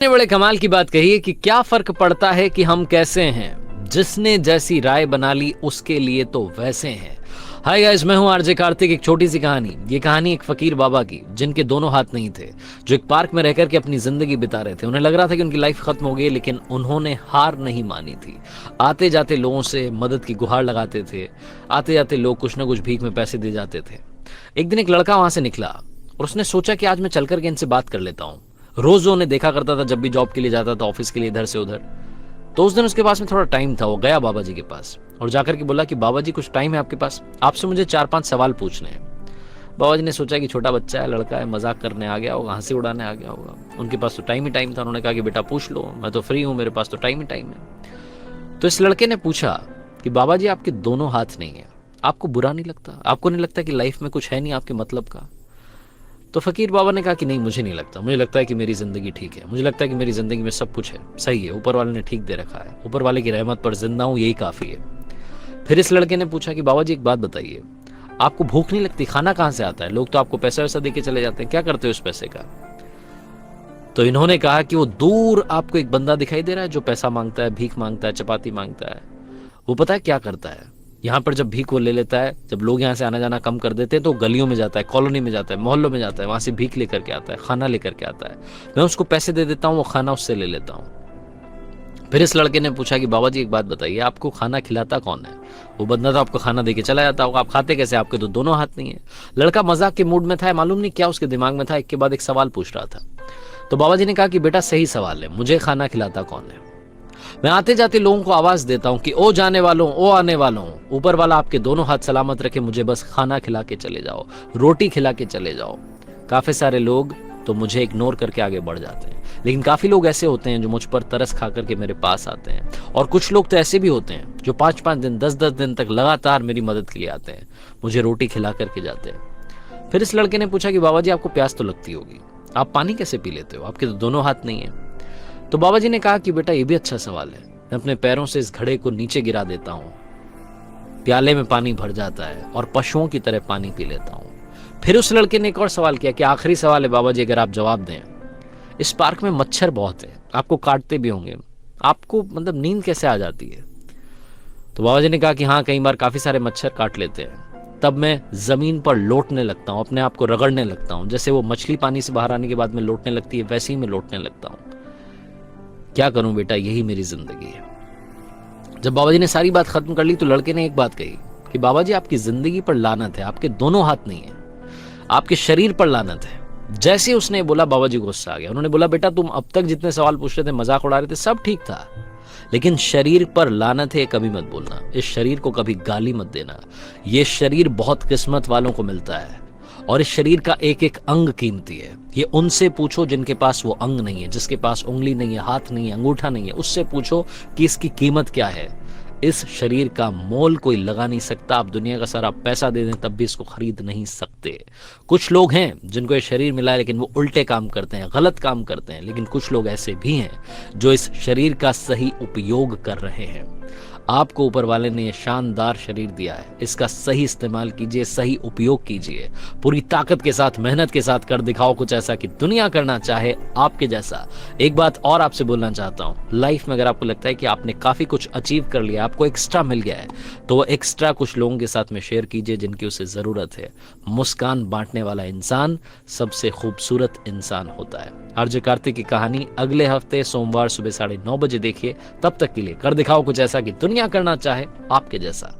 ने बड़े कमाल की बात कही है कि क्या फर्क पड़ता है कि हम कैसे हैं, जिसने जैसी राय बना ली उसके लिए तो वैसे हैं। हाय गाइस, मैं हूं आरजे कार्तिक। एक छोटी सी कहानी। ये कहानी एक फकीर बाबा की जिनके दोनों हाथ नहीं थे, जो एक पार्क में रहकर के अपनी जिंदगी बिता रहे थे। उन्हें लग रहा था कि उनकी लाइफ खत्म हो गई, लेकिन उन्होंने हार नहीं मानी थी। आते जाते लोगों से मदद की गुहार लगाते थे। आते जाते लोग कुछ ना कुछ भीख में पैसे दे जाते थे। एक दिन एक लड़का वहां से निकला और उसने सोचा कि आज मैं चल करके इनसे बात कर लेता हूँ। रोज उन्हें देखा करता था, जब भी जॉब के लिए जाता था, ऑफिस के लिए इधर से उधर। तो उस दिन उसके पास में थोड़ा टाइम था। वो गया बाबा जी के पास और जाकर के बोला कि बाबा जी, कुछ टाइम है आपके पास? आपसे मुझे 4-5 सवाल पूछने हैं। बाबा जी ने सोचा कि छोटा बच्चा है, लड़का है, मजाक करने आ गया होगा, हंसी उड़ाने आ गया होगा। उनके पास तो टाइम ही टाइम था। उन्होंने कहा कि बेटा पूछ लो, मैं तो फ्री हूं, मेरे पास तो टाइम ही टाइम है। तो इस लड़के ने पूछा कि बाबा जी, आपके दोनों हाथ नहीं है, आपको बुरा नहीं लगता? आपको नहीं लगता कि लाइफ में कुछ है नहीं आपके मतलब का? तो फकीर बाबा ने कहा कि नहीं, मुझे नहीं लगता। मुझे लगता है कि मेरी जिंदगी ठीक है। मुझे लगता है कि मेरी जिंदगी में सब कुछ है, सही है, ऊपर वाले ने ठीक दे रखा है। ऊपर वाले की रहमत पर जिंदा हूं, यही काफी है। फिर इस लड़के ने पूछा कि बाबा जी, एक बात बताइए, आपको भूख नहीं लगती? खाना कहां से आता है? लोग तो आपको पैसा वैसा देके चले जाते हैं, क्या करते हो उस पैसे का? तो इन्होंने कहा कि वो दूर आपको एक बंदा दिखाई दे रहा है जो पैसा मांगता है, भीख मांगता है, चपाती मांगता है। वो पता है क्या करता है? यहाँ पर जब भीख वो ले लेता है, जब लोग यहाँ से आना जाना कम कर देते हैं, तो गलियों में जाता है, कॉलोनी में जाता है, मोहल्लों में जाता है, वहां से भीख लेकर के आता है, खाना लेकर के आता है। मैं उसको पैसे दे देता हूँ, वो खाना उससे ले लेता हूँ। फिर इस लड़के ने पूछा कि बाबा जी, एक बात बताइए, आपको खाना खिलाता कौन है? वो बंदा तो आपको खाना देके चला जाता होगा, आप खाते कैसे? आपके तो दोनों हाथ नहीं है। लड़का मजाक के मूड में था, मालूम नहीं क्या उसके दिमाग में था, एक के बाद एक सवाल पूछ रहा था। तो बाबा जी ने कहा कि बेटा, सही सवाल है, मुझे खाना खिलाता कौन है? मैं आते जाते लोगों को आवाज देता हूं कि ओ जाने वालों, ओ आने वालों, ऊपर वाला आपके दोनों हाथ सलामत रखे, मुझे बस खाना खिला के चले जाओ, रोटी खिला के चले जाओ। काफी सारे लोग तो मुझे इग्नोर करके आगे बढ़ जाते हैं, लेकिन काफी लोग ऐसे होते हैं जो मुझ पर तरस खा करके मेरे पास आते हैं। और कुछ लोग तो ऐसे भी होते हैं जो 5-5 दिन, 10-10 दिन तक लगातार मेरी मदद के लिए आते हैं, मुझे रोटी खिला करके जाते हैं। फिर इस लड़के ने पूछा कि बाबा जी, आपको प्यास तो लगती होगी, आप पानी कैसे पी लेते हो? आपके तो दोनों हाथ नहीं है। तो बाबा जी ने कहा कि बेटा, ये भी अच्छा सवाल है। मैं अपने पैरों से इस घड़े को नीचे गिरा देता हूं, प्याले में पानी भर जाता है और पशुओं की तरह पानी पी लेता हूं। फिर उस लड़के ने एक और सवाल किया कि आखिरी सवाल है बाबा जी, अगर आप जवाब दें, इस पार्क में मच्छर बहुत है, आपको काटते भी होंगे, आपको मतलब नींद कैसे आ जाती है? तो बाबा जी ने कहा कि हाँ, कई बार काफी सारे मच्छर काट लेते हैं, तब मैं जमीन पर लौटने लगता हूं, अपने आप को रगड़ने लगता हूं, जैसे वो मछली पानी से बाहर आने के बाद में लौटने लगती है, वैसे ही मैं लौटने लगता हूं। क्या करूं बेटा, यही मेरी जिंदगी है। जब बाबा जी ने सारी बात खत्म कर ली तो लड़के ने एक बात कही कि बाबा जी, आपकी जिंदगी पर लानत है, आपके दोनों हाथ नहीं है, आपके शरीर पर लानत है। जैसे उसने बोला, बाबा जी गुस्सा आ गया। उन्होंने बोला, बेटा, तुम अब तक जितने सवाल पूछ रहे थे, मजाक उड़ा रहे थे, सब ठीक था, लेकिन शरीर पर लानत है, कभी मत बोलना। इस शरीर को कभी गाली मत देना। ये शरीर बहुत किस्मत वालों को मिलता है और इस शरीर का एक एक अंग कीमती है। ये उनसे पूछो जिनके पास वो अंग नहीं है, जिसके पास उंगली नहीं है, हाथ नहीं है, अंगूठा नहीं है, उससे पूछो कि इसकी कीमत क्या है। इस शरीर का मोल कोई लगा नहीं सकता। आप दुनिया का सारा पैसा दे दें तब भी इसको खरीद नहीं सकते। कुछ लोग हैं जिनको ये शरीर मिला है, लेकिन वो उल्टे काम करते हैं, गलत काम करते हैं, लेकिन कुछ लोग ऐसे भी हैं जो इस शरीर का सही उपयोग कर रहे हैं। आपको ऊपर वाले ने ये शानदार शरीर दिया है, इसका सही इस्तेमाल कीजिए, सही उपयोग कीजिए, पूरी ताकत के साथ, मेहनत के साथ कर दिखाओ कुछ ऐसा कि दुनिया करना चाहे आपके जैसा। एक बात और आपसे बोलना चाहता हूं, लाइफ में अगर आपको लगता है कि आपने काफी कुछ अचीव कर लिया, आपको एक्स्ट्रा मिल गया है, तो वो एक्स्ट्रा कुछ लोगों के साथ में शेयर कीजिए जिनकी उसे जरूरत है। मुस्कान बांटने वाला इंसान सबसे खूबसूरत इंसान होता है। आरजे कार्तिक की कहानी अगले हफ्ते सोमवार सुबह 9:30 बजे देखिए। तब तक के लिए कर दिखाओ कुछ ऐसा कि दुनिया करना चाहे आपके जैसा।